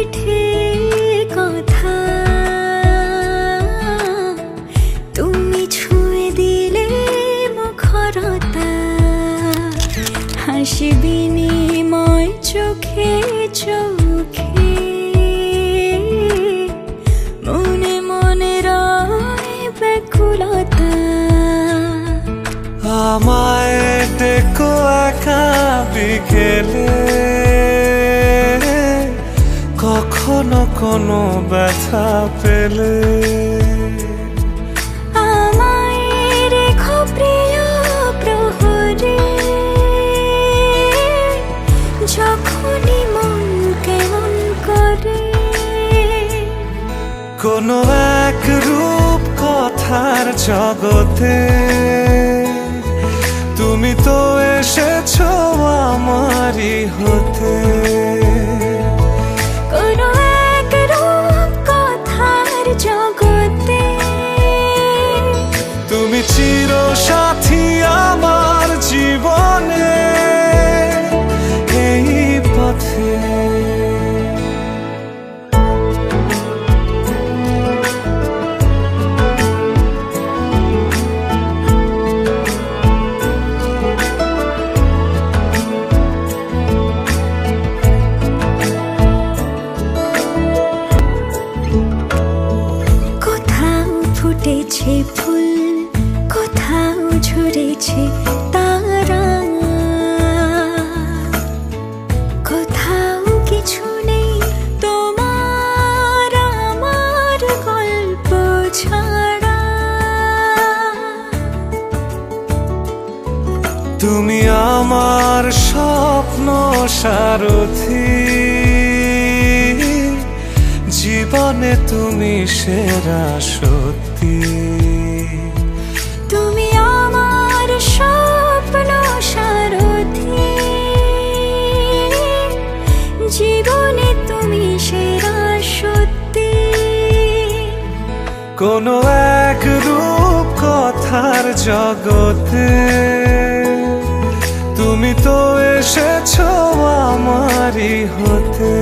পিঠে কথা তুমি ছুঁয়ে দিলে মুখরতা, হাসি বিনিময় চোখে চোখে, মনে মনে রয় ব্যাকুলতা। আমায় ডেকো একা বিকেলে, কখনো কোনো ব্যথা পেলে। আমায় রেখো প্রিয় প্রহরে, যখনই মন কেমন করে। কোনো এক রূপ কথার জগতে তুমি তো এসেছো আমারই হতে। কোনো এক রূপ কথার জগতে তুমি চির সাথী আমার জীবনে, এই পথে। ফুটেছে ফুল, কোথাও ঝরেছে তারা, কোথাও কিছু নেই তোমার আমার গল্প ছাড়া। তুমি আমার স্বপ্ন সারথি, জীবনে তুমি সেরা সত্যি। তুমি আমার স্বপ্ন সারথি, জীবনে তুমি সেরা সত্যি। কোনো এক রূপ কথার জগতে তুমি তো এসেছো আমারই হতে।